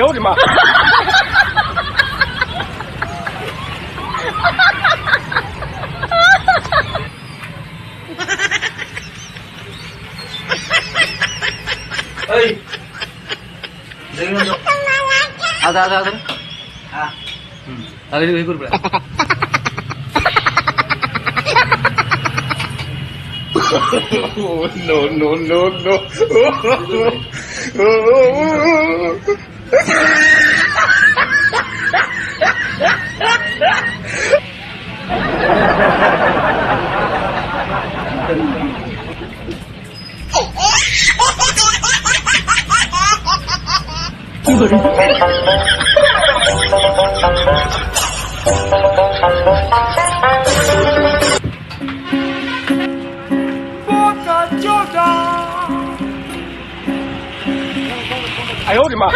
哎呦我的妈！ऐ जेवण जो आता आता आता हा अगदी हे करू पडा no, no, no, no.哎呦我的妈！